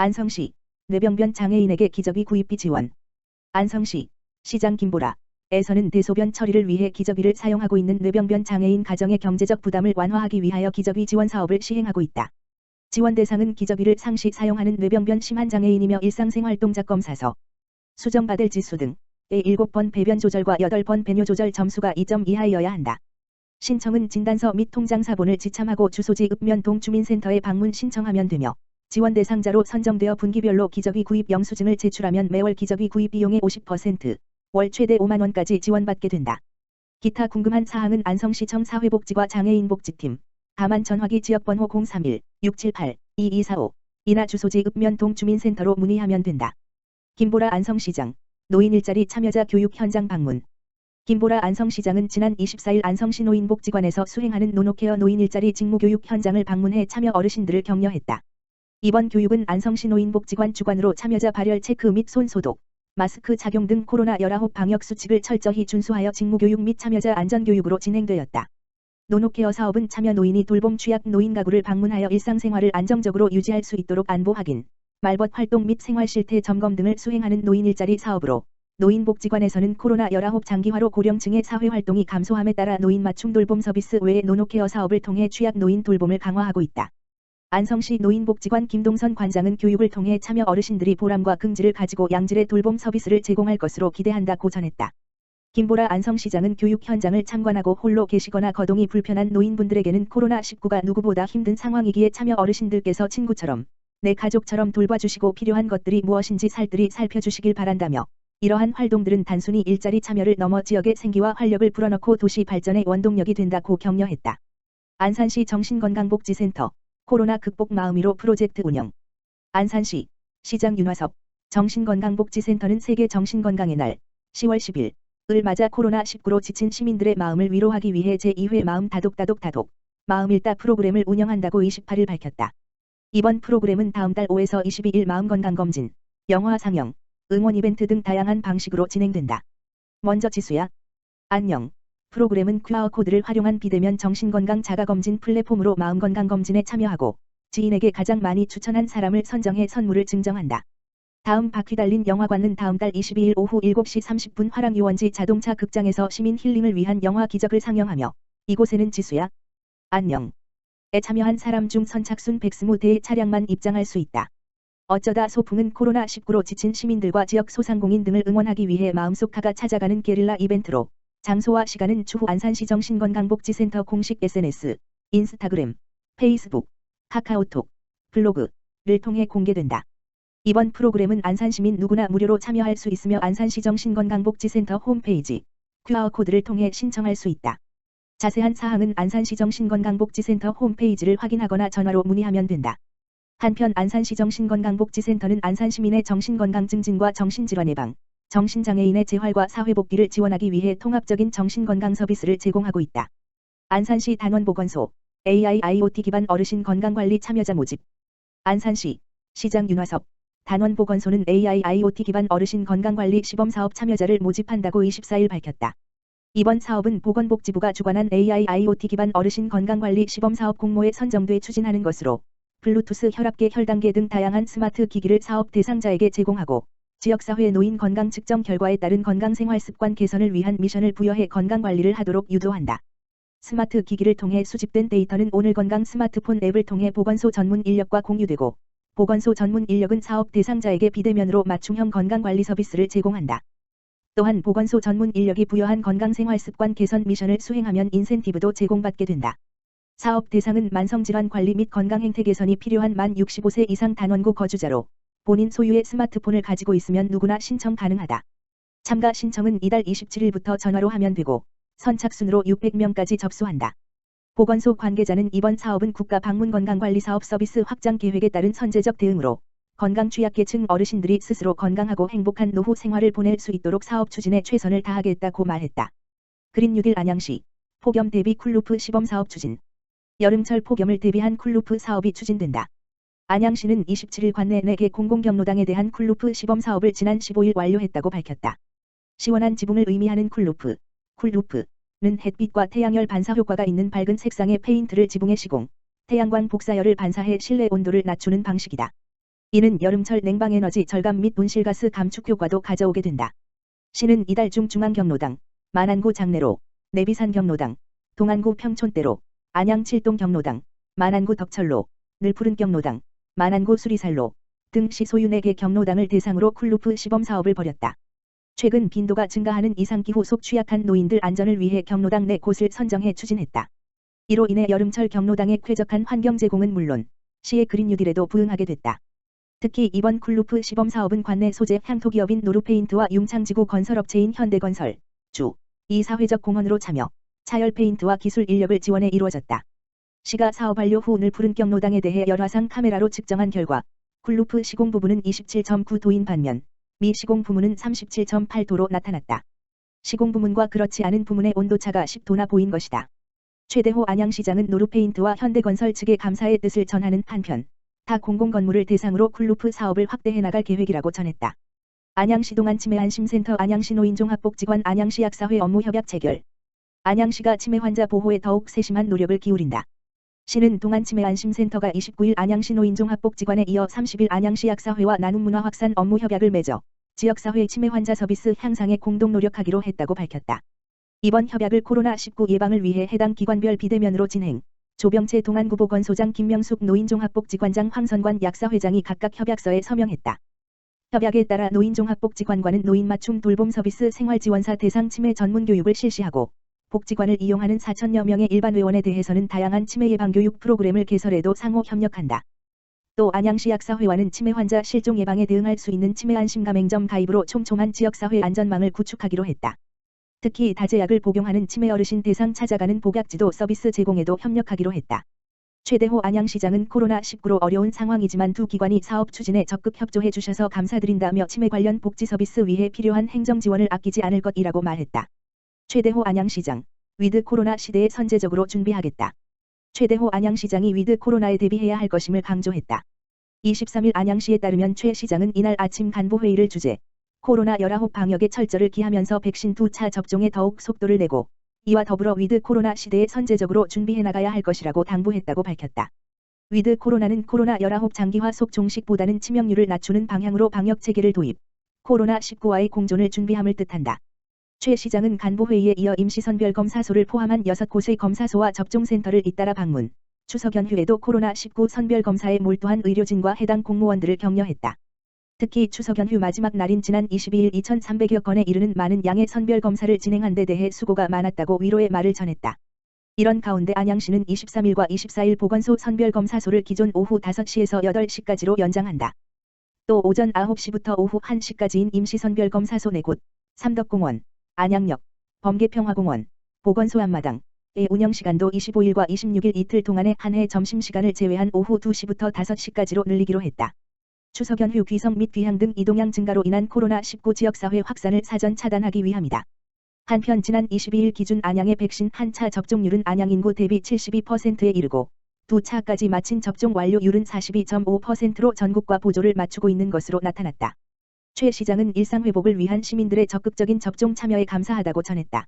안성시 뇌병변 장애인에게 기저귀 구입비 지원. 안성시 시장 김보라에서는 대소변 처리를 위해 기저귀를 사용하고 있는 뇌병변 장애인 가정의 경제적 부담을 완화하기 위하여 기저귀 지원 사업을 시행하고 있다. 지원 대상은 기저귀를 상시 사용하는 뇌병변 심한 장애인이며 일상생활 동작 검사서, 수정받을 지수 등의 7번 배변 조절과 8번 배뇨 조절 점수가 2점 이하여야 한다. 신청은 진단서 및 통장사본을 지참하고 주소지 읍면동 주민센터에 방문 신청하면 되며 지원 대상자로 선정되어 분기별로 기저귀 구입 영수증을 제출하면 매월 기저귀 구입 비용의 50%, 월 최대 5만 원까지 지원받게 된다. 기타 궁금한 사항은 안성시청 사회복지과 장애인복지팀, 다만 전화기 지역번호 031-678-2245, 이나 주소지 읍면동 주민센터로 문의하면 된다. 김보라 안성시장, 노인 일자리 참여자 교육 현장 방문. 김보라 안성시장은 지난 24일 안성시 노인복지관에서 수행하는 노노케어 노인 일자리 직무교육 현장을 방문해 참여 어르신들을 격려했다. 이번 교육은 안성시 노인복지관 주관으로 참여자 발열 체크 및 손 소독, 마스크 착용 등 코로나19 방역 수칙을 철저히 준수하여 직무교육 및 참여자 안전교육으로 진행되었다. 노노케어 사업은 참여 노인이 돌봄 취약 노인 가구를 방문하여 일상생활을 안정적으로 유지할 수 있도록 안보 확인, 말벗 활동 및 생활 실태 점검 등을 수행하는 노인 일자리 사업으로 노인복지관에서는 코로나19 장기화로 고령층의 사회활동이 감소함에 따라 노인 맞춤 돌봄 서비스 외에 노노케어 사업을 통해 취약 노인 돌봄을 강화하고 있다. 안성시 노인복지관 김동선 관장은 교육을 통해 참여 어르신들이 보람과 긍지를 가지고 양질의 돌봄 서비스를 제공할 것으로 기대한다고 전했다. 김보라 안성시장은 교육 현장을 참관하고 홀로 계시거나 거동이 불편한 노인분들에게는 코로나19가 누구보다 힘든 상황이기에 참여 어르신들께서 친구처럼 내 가족처럼 돌봐주시고 필요한 것들이 무엇인지 살뜰히 살펴주시길 바란다며 이러한 활동들은 단순히 일자리 참여를 넘어 지역의 생기와 활력을 불어넣고 도시 발전의 원동력이 된다고 격려했다. 안산시 정신건강복지센터 코로나 극복 마음이로 프로젝트 운영. 안산시 시장 윤화섭 정신건강복지센터는 세계 정신건강의 날 10월 10일을 맞아 코로나19로 지친 시민들의 마음을 위로하기 위해 제2회 마음 다독 마음 일다 프로그램을 운영한다고 28일 밝혔다. 이번 프로그램은 다음 달 5에서 22일 마음건강검진, 영화 상영, 응원 이벤트 등 다양한 방식으로 진행된다. 먼저 지수야. 안녕. 프로그램은 QR코드를 활용한 비대면 정신건강 자가검진 플랫폼으로 마음건강검진에 참여하고 지인에게 가장 많이 추천한 사람을 선정해 선물을 증정한다. 다음 바퀴 달린 영화관은 다음 달 22일 오후 7시 30분 화랑유원지 자동차 극장에서 시민 힐링을 위한 영화 기적을 상영하며 이곳에는 지수야. 안녕. 에 참여한 사람 중 선착순 120대의 차량만 입장할 수 있다. 어쩌다 소풍은 코로나19로 지친 시민들과 지역 소상공인 등을 응원하기 위해 마음속 가가 찾아가는 게릴라 이벤트로 장소와 시간은 추후 안산시 정신건강복지센터 공식 SNS, 인스타그램, 페이스북, 카카오톡, 블로그를 통해 공개된다. 이번 프로그램은 안산시민 누구나 무료로 참여할 수 있으며 안산시 정신건강복지센터 홈페이지, QR코드를 통해 신청할 수 있다. 자세한 사항은 안산시 정신건강복지센터 홈페이지를 확인하거나 전화로 문의하면 된다. 한편 안산시 정신건강복지센터는 안산시민의 정신건강 증진과 정신질환 예방, 정신장애인의 재활과 사회복귀를 지원하기 위해 통합적인 정신건강 서비스를 제공하고 있다. 안산시 단원보건소, AIoT 기반 어르신 건강관리 참여자 모집. 안산시, 시장 윤화섭, 단원보건소는 AIoT 기반 어르신 건강관리 시범사업 참여자를 모집한다고 24일 밝혔다. 이번 사업은 보건복지부가 주관한 AIoT 기반 어르신 건강관리 시범사업 공모에 선정돼 추진하는 것으로 블루투스 혈압계 혈당계 등 다양한 스마트 기기를 사업 대상자에게 제공하고 지역사회 노인 건강 측정 결과에 따른 건강생활습관 개선을 위한 미션을 부여해 건강관리를 하도록 유도한다. 스마트 기기를 통해 수집된 데이터는 오늘건강 스마트폰 앱을 통해 보건소 전문 인력과 공유되고 보건소 전문 인력은 사업 대상자에게 비대면으로 맞춤형 건강관리 서비스를 제공한다. 또한 보건소 전문 인력이 부여한 건강생활습관 개선 미션을 수행하면 인센티브도 제공받게 된다. 사업 대상은 만성질환 관리 및 건강행태 개선이 필요한 만 65세 이상 단원고 거주자로 본인 소유의 스마트폰을 가지고 있으면 누구나 신청 가능하다. 참가 신청은 이달 27일부터 전화로 하면 되고 선착순으로 600명까지 접수한다. 보건소 관계자는 이번 사업은 국가 방문 건강관리 사업 서비스 확장 계획에 따른 선제적 대응으로 건강 취약계층 어르신들이 스스로 건강하고 행복한 노후 생활을 보낼 수 있도록 사업 추진에 최선을 다하겠다고 말했다. 그린 6일 안양시 폭염 대비 쿨루프 시범사업 추진. 여름철 폭염을 대비한 쿨루프 사업이 추진된다. 안양시는 27일 관내 4개 공공경로당에 대한 쿨루프 시범사업을 지난 15일 완료했다고 밝혔다. 시원한 지붕을 의미하는 쿨루프는 햇빛과 태양열 반사 효과가 있는 밝은 색상의 페인트를 지붕에 시공, 태양광 복사열을 반사해 실내 온도를 낮추는 방식이다. 이는 여름철 냉방에너지 절감 및 온실가스 감축 효과도 가져오게 된다. 시는 이달 중 중앙경로당, 만안구 장내로, 내비산 경로당, 동안구 평촌대로, 안양 칠동 경로당, 만안구 덕철로, 늘푸른 경로당, 만안구 수리살로 등 시 소유 4개 경로당을 대상으로 쿨루프 시범 사업을 벌였다. 최근 빈도가 증가하는 이상기후 속 취약한 노인들 안전을 위해 경로당 4곳을 선정해 추진했다. 이로 인해 여름철 경로당의 쾌적한 환경 제공은 물론 시의 그린 뉴딜에도 부응하게 됐다. 특히 이번 쿨루프 시범 사업은 관내 소재 향토기업인 노루페인트와 융창지구 건설업체인 현대건설, 이 사회적 공헌으로 참여, 차열페인트와 기술 인력을 지원해 이루어졌다. 시가 사업 완료 후 늘푸른 경로당에 대해 열화상 카메라로 측정한 결과 쿨루프 시공 부분은 27.9도인 반면 미 시공 부문은 37.8도로 나타났다. 시공 부문과 그렇지 않은 부문의 온도차가 10도나 보인 것이다. 최대호 안양시장은 노루페인트와 현대건설 측의 감사의 뜻을 전하는 한편 타 공공건물을 대상으로 쿨루프 사업을 확대해 나갈 계획이라고 전했다. 안양시 동안치매안심센터 안양시 노인종합복지관 안양시 약사회 업무협약 체결. 안양시가 치매 환자 보호에 더욱 세심한 노력을 기울인다. 시는 동안치매안심센터가 29일 안양시 노인종합복지관에 이어 30일 안양시 약사회와 나눔문화 확산 업무협약을 맺어 지역사회 치매 환자 서비스 향상에 공동 노력하기로 했다고 밝혔다. 이번 협약을 코로나19 예방을 위해 해당 기관별 비대면으로 진행. 조병채 동안구보건소장 김명숙 노인종합복지관장 황선관 약사회장이 각각 협약서에 서명했다. 협약에 따라 노인종합복지관과는 노인 맞춤 돌봄 서비스 생활지원사 대상 치매 전문 교육을 실시하고 복지관을 이용하는 4천여 명의 일반 회원에 대해서는 다양한 치매 예방 교육 프로그램을 개설해도 상호 협력한다. 또 안양시 약사회와는 치매 환자 실종 예방에 대응할 수 있는 치매 안심 가맹점 가입으로 촘촘한 지역사회 안전망을 구축하기로 했다. 특히 다제약을 복용하는 치매 어르신 대상 찾아가는 복약지도 서비스 제공에도 협력하기로 했다. 최대호 안양시장은 코로나19로 어려운 상황이지만 두 기관이 사업 추진에 적극 협조해 주셔서 감사드린다며 치매 관련 복지 서비스 위해 필요한 행정 지원을 아끼지 않을 것이라고 말했다. 최대호 안양시장, 위드 코로나 시대에 선제적으로 준비하겠다. 최대호 안양시장이 위드 코로나에 대비해야 할 것임을 강조했다. 23일 안양시에 따르면 최 시장은 이날 아침 간부회의를 주재 코로나19 방역에 철저를 기하면서 백신 2차 접종에 더욱 속도를 내고 이와 더불어 위드 코로나 시대에 선제적으로 준비해 나가야 할 것이라고 당부했다고 밝혔다. 위드 코로나는 코로나19 장기화 속 종식보다는 치명률을 낮추는 방향으로 방역 체계를 도입, 코로나19와의 공존을 준비함을 뜻한다. 최 시장은 간부회의에 이어 임시선별검사소를 포함한 6곳의 검사소와 접종센터를 잇따라 방문, 추석 연휴에도 코로나19 선별검사에 몰두한 의료진과 해당 공무원들을 격려했다. 특히 추석 연휴 마지막 날인 지난 22일 2,300여 건에 이르는 많은 양의 선별검사를 진행한 데 대해 수고가 많았다고 위로의 말을 전했다. 이런 가운데 안양시는 23일과 24일 보건소 선별검사소를 기존 오후 5시에서 8시까지로 연장한다. 또 오전 9시부터 오후 1시까지인 임시선별검사소 4곳, 삼덕공원, 안양역, 범계평화공원, 보건소 앞마당의 운영시간도 25일과 26일 이틀 동안에 한해 점심시간을 제외한 오후 2시부터 5시까지로 늘리기로 했다. 추석 연휴 귀성 및 귀향 등 이동량 증가로 인한 코로나19 지역사회 확산을 사전 차단하기 위함이다. 한편 지난 22일 기준 안양의 백신 1차 접종률은 안양 인구 대비 72%에 이르고 2차까지 마친 접종 완료율은 42.5%로 전국과 보조를 맞추고 있는 것으로 나타났다. 최 시장은 일상회복을 위한 시민들의 적극적인 접종 참여에 감사하다고 전했다.